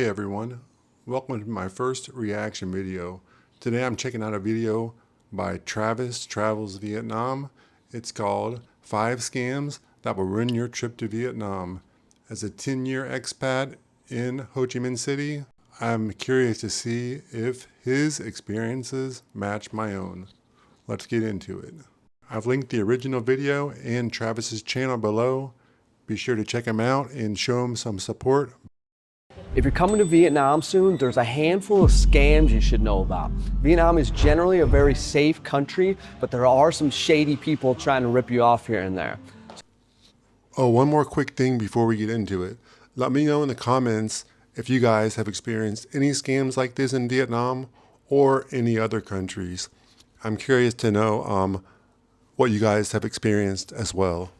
Hey everyone, welcome to my first reaction video. Today I'm checking out a video by Travis Travels Vietnam. It's called 5 Scams That Will Ruin Your Trip to Vietnam. As a 10-year expat in Ho Chi Minh City, I'm curious to see if his experiences match my own. Let's get into it. I've linked the original video and Travis's channel below. Be sure to check him out and show him some support. If you're coming to Vietnam soon, there's a handful of scams you should know about. Vietnam is generally a very safe country, but there are some shady people trying to rip you off here and there. Oh, one more quick thing before we get into it. Let me know in the comments if you guys have experienced any scams like this in Vietnam or any other countries. I'm curious to know what you guys have experienced as well.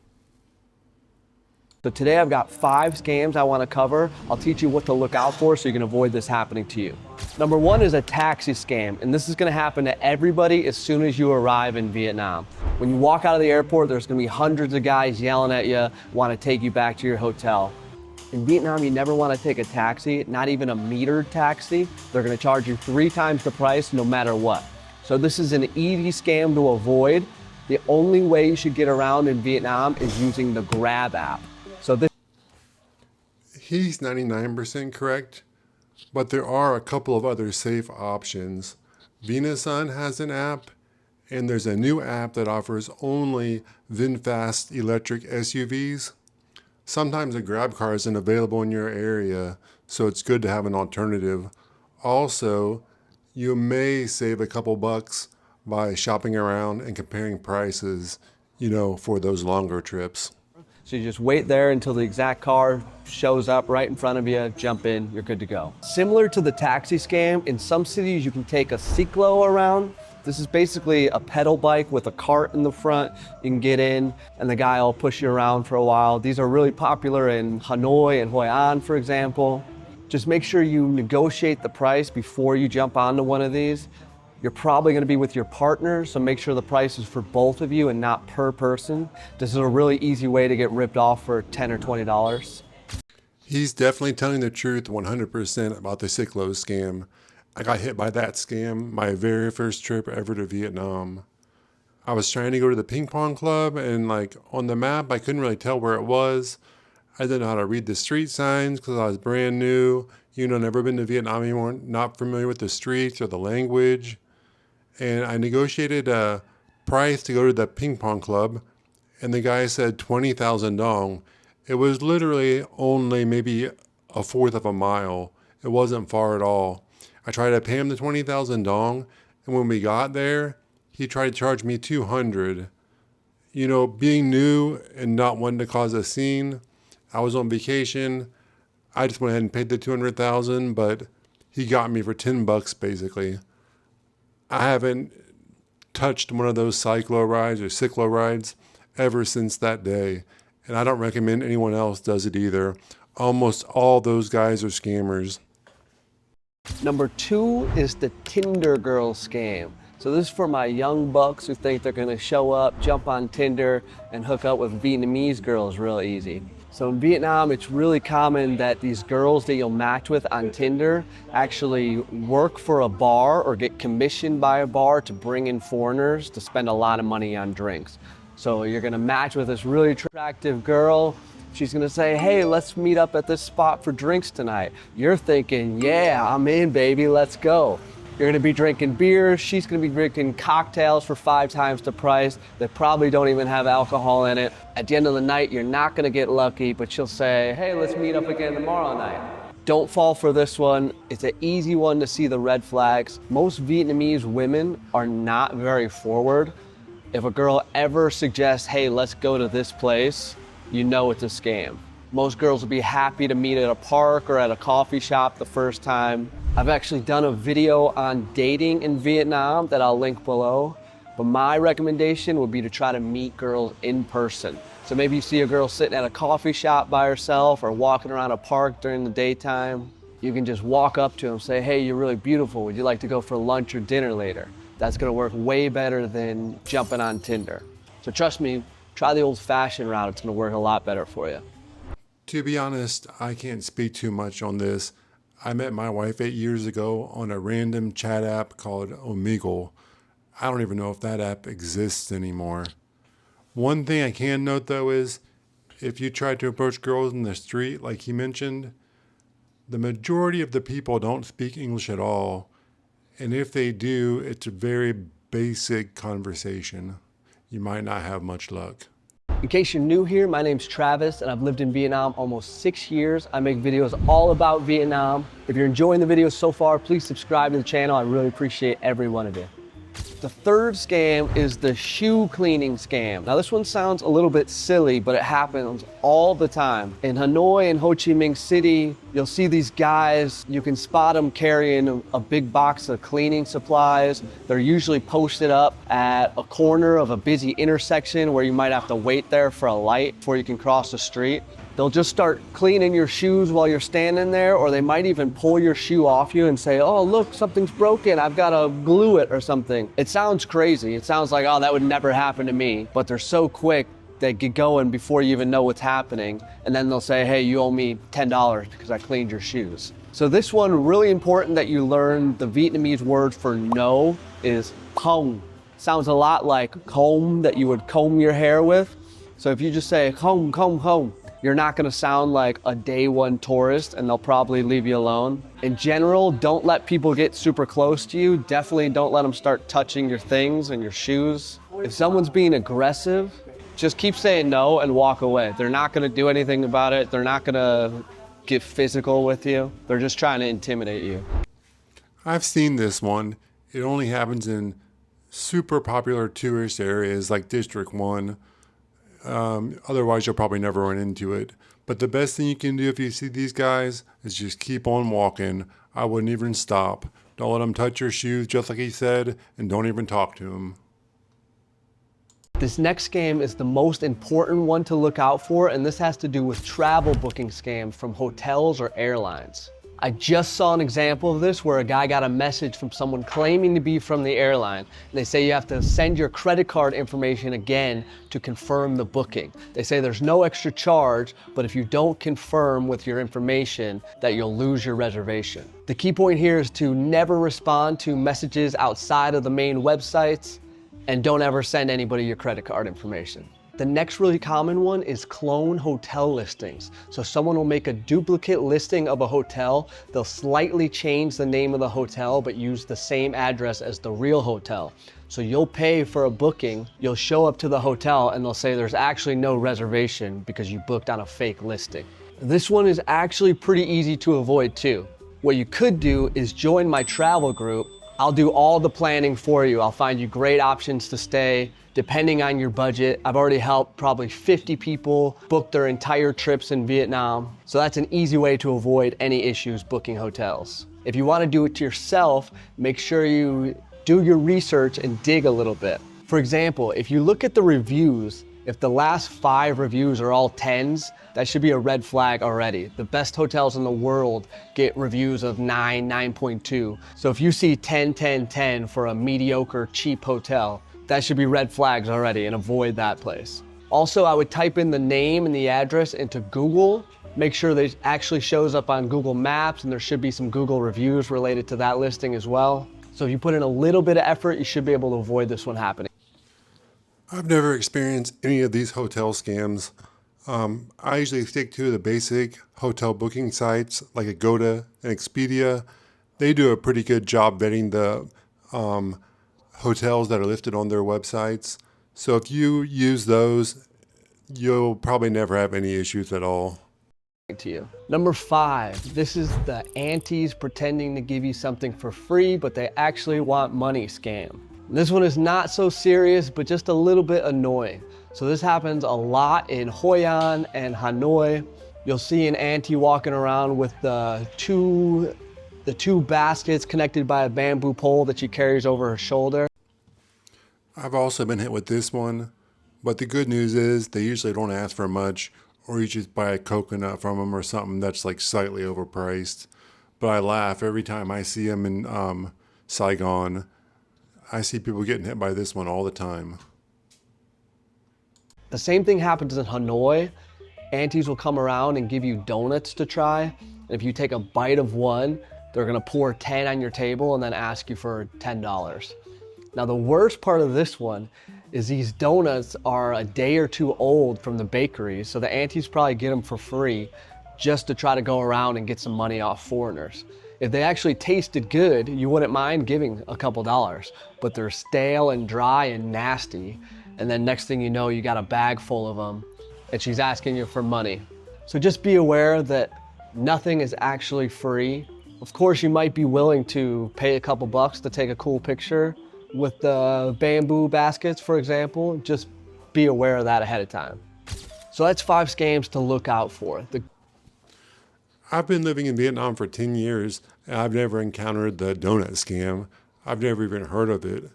So today I've got 5 scams I want to cover. I'll teach you what to look out for so you can avoid this happening to you. Number 1 is a taxi scam, and this is going to happen to everybody as soon as you arrive in Vietnam. When you walk out of the airport, there's going to be hundreds of guys yelling at you, want to take you back to your hotel. In Vietnam, you never want to take a taxi, not even a metered taxi. They're going to charge you 3 times the price no matter what. So this is an easy scam to avoid. The only way you should get around in Vietnam is using the Grab app. He's 99% correct, but there are a couple of other safe options. Vinasun has an app, and there's a new app that offers only VinFast electric SUVs. Sometimes a Grab car isn't available in your area, so it's good to have an alternative. Also, you may save a couple bucks by shopping around and comparing prices, for those longer trips. So you just wait there until the exact car shows up right in front of you, jump in, you're good to go. Similar to the taxi scam, in some cities you can take a cyclo around. This is basically a pedal bike with a cart in the front. You can get in and the guy will push you around for a while. These are really popular in Hanoi and Hoi An, for example. Just make sure you negotiate the price before you jump onto one of these. You're probably going to be with your partner, so make sure the price is for both of you and not per person. This is a really easy way to get ripped off for $10 or $20. He's definitely telling the truth 100% about the cyclo scam. I got hit by that scam my very first trip ever to Vietnam. I was trying to go to the ping pong club, and on the map I couldn't really tell where it was. I didn't know how to read the street signs because I was brand new. Never been to Vietnam anymore, not familiar with the streets or the language. And I negotiated a price to go to the ping pong club, and the guy said 20,000 dong. It was literally only maybe a fourth of a mile. It wasn't far at all. I tried to pay him the 20,000 dong, and when we got there, he tried to charge me 200. Being new and not wanting to cause a scene, I was on vacation. I just went ahead and paid the 200,000, but he got me for 10 bucks basically. I haven't touched one of those cyclo rides ever since that day, and I don't recommend anyone else does it either. Almost all those guys are scammers. Number 2 is the Tinder girl scam. So this is for my young bucks who think they're going to show up, jump on Tinder, and hook up with Vietnamese girls real easy. So in Vietnam, it's really common that these girls that you'll match with on Tinder actually work for a bar or get commissioned by a bar to bring in foreigners to spend a lot of money on drinks. So you're gonna match with this really attractive girl. She's gonna say, hey, let's meet up at this spot for drinks tonight. You're thinking, yeah, I'm in, baby, let's go. You're gonna be drinking beer, she's gonna be drinking cocktails for 5 times the price that probably don't even have alcohol in it. At the end of the night, you're not gonna get lucky, but she'll say, hey, let's meet up again tomorrow night. Don't fall for this one. It's an easy one to see the red flags. Most Vietnamese women are not very forward. If a girl ever suggests, hey, let's go to this place, you know it's a scam. Most girls will be happy to meet at a park or at a coffee shop the first time. I've actually done a video on dating in Vietnam that I'll link below, but my recommendation would be to try to meet girls in person. So maybe you see a girl sitting at a coffee shop by herself or walking around a park during the daytime. You can just walk up to them and say, hey, you're really beautiful. Would you like to go for lunch or dinner later? That's gonna work way better than jumping on Tinder. So trust me, try the old-fashioned route. It's gonna work a lot better for you. To be honest, I can't speak too much on this. I met my wife 8 years ago on a random chat app called Omegle. I don't even know if that app exists anymore. One thing I can note though is if you try to approach girls in the street, like he mentioned, the majority of the people don't speak English at all. And if they do, it's a very basic conversation. You might not have much luck. In case you're new here, my name's Travis and I've lived in Vietnam almost 6 years. I make videos all about Vietnam. If you're enjoying the videos so far, please subscribe to the channel. I really appreciate every one of you. The third scam is the shoe cleaning scam. Now this one sounds a little bit silly, but it happens all the time. In Hanoi and Ho Chi Minh City, you'll see these guys, you can spot them carrying a big box of cleaning supplies. They're usually posted up at a corner of a busy intersection where you might have to wait there for a light before you can cross the street. They'll just start cleaning your shoes while you're standing there, or they might even pull your shoe off you and say, oh, look, something's broken. I've got to glue it or something. It sounds crazy. It sounds like, oh, that would never happen to me. But they're so quick, they get going before you even know what's happening. And then they'll say, hey, you owe me $10 because I cleaned your shoes. So this one, really important that you learn the Vietnamese word for no is comb. Sounds a lot like comb that you would comb your hair with. So if you just say comb, comb, comb, you're not gonna sound like a day one tourist and they'll probably leave you alone. In general, don't let people get super close to you. Definitely don't let them start touching your things and your shoes. If someone's being aggressive, just keep saying no and walk away. They're not gonna do anything about it. They're not gonna get physical with you. They're just trying to intimidate you. I've seen this one. It only happens in super popular tourist areas like District 1. Otherwise, you'll probably never run into it. But the best thing you can do if you see these guys is just keep on walking. I wouldn't even stop. Don't let them touch your shoes, just like he said, and don't even talk to them. This next scam is the most important one to look out for, and this has to do with travel booking scams from hotels or airlines. I just saw an example of this where a guy got a message from someone claiming to be from the airline. They say you have to send your credit card information again to confirm the booking. They say there's no extra charge, but if you don't confirm with your information that you'll lose your reservation. The key point here is to never respond to messages outside of the main websites and don't ever send anybody your credit card information. The next really common one is clone hotel listings. So someone will make a duplicate listing of a hotel. They'll slightly change the name of the hotel, but use the same address as the real hotel. So you'll pay for a booking, you'll show up to the hotel and they'll say there's actually no reservation because you booked on a fake listing. This one is actually pretty easy to avoid too. What you could do is join my travel group. I'll do all the planning for you. I'll find you great options to stay, depending on your budget. I've already helped probably 50 people book their entire trips in Vietnam. So that's an easy way to avoid any issues booking hotels. If you want to do it yourself, make sure you do your research and dig a little bit. For example, if you look at the reviews, if the last 5 reviews are all 10s, that should be a red flag already. The best hotels in the world get reviews of 9, 9.2. So if you see 10, 10, 10 for a mediocre, cheap hotel, that should be red flags already and avoid that place. Also, I would type in the name and the address into Google. Make sure that it actually shows up on Google Maps and there should be some Google reviews related to that listing as well. So if you put in a little bit of effort, you should be able to avoid this one happening. I've never experienced any of these hotel scams. I usually stick to the basic hotel booking sites like Agoda and Expedia. They do a pretty good job vetting the hotels that are listed on their websites. So if you use those, you'll probably never have any issues at all. To you. Number 5, this is the aunties pretending to give you something for free, but they actually want money scam. This one is not so serious, but just a little bit annoying. So this happens a lot in Hoi An and Hanoi. You'll see an auntie walking around with the two baskets connected by a bamboo pole that she carries over her shoulder. I've also been hit with this one, but the good news is they usually don't ask for much, or you just buy a coconut from them or something that's like slightly overpriced. But I laugh every time I see them in Saigon. I see people getting hit by this one all the time. The same thing happens in Hanoi. Aunties will come around and give you donuts to try. If you take a bite of one, they're gonna pour 10 on your table and then ask you for $10. Now the worst part of this one is these donuts are a day or two old from the bakery, so the aunties probably get them for free just to try to go around and get some money off foreigners. If they actually tasted good, you wouldn't mind giving a couple dollars, but they're stale and dry and nasty, and then next thing you know, you got a bag full of them, and she's asking you for money. So just be aware that nothing is actually free. Of course, you might be willing to pay a couple bucks to take a cool picture with the bamboo baskets, for example. Just be aware of that ahead of time. So that's 5 scams to look out for. I've been living in Vietnam for 10 years, and I've never encountered the donut scam. I've never even heard of it.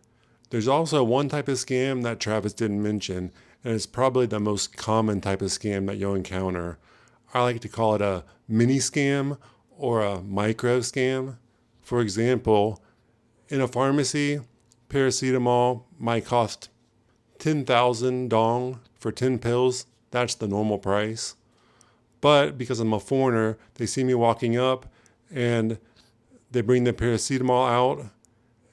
There's also one type of scam that Travis didn't mention, and it's probably the most common type of scam that you'll encounter. I like to call it a mini scam or a micro scam. For example, in a pharmacy, paracetamol might cost 10,000 dong for 10 pills. That's the normal price. But because I'm a foreigner, they see me walking up and they bring the paracetamol out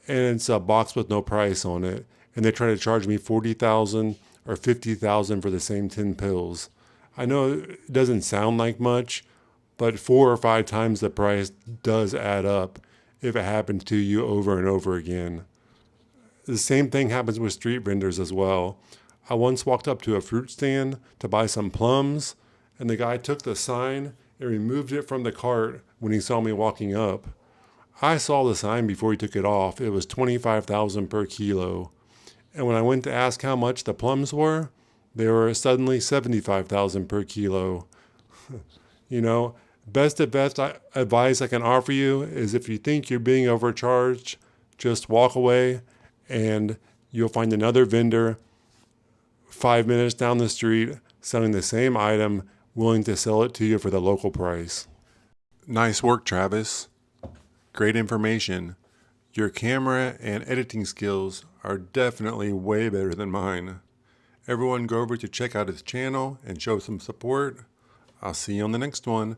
and it's a box with no price on it. And they try to charge me 40,000 or 50,000 for the same 10 pills. I know it doesn't sound like much, but 4 or 5 times the price does add up if it happens to you over and over again. The same thing happens with street vendors as well. I once walked up to a fruit stand to buy some plums, and the guy took the sign and removed it from the cart when he saw me walking up. I saw the sign before he took it off. It was 25,000 per kilo. And when I went to ask how much the plums were, they were suddenly 75,000 per kilo. You know, best advice I can offer you is if you think you're being overcharged, just walk away and you'll find another vendor 5 minutes down the street selling the same item, willing to sell it to you for the local price. Nice work, Travis. Great information. Your camera and editing skills are definitely way better than mine. Everyone go over to check out his channel and show some support. I'll see you on the next one.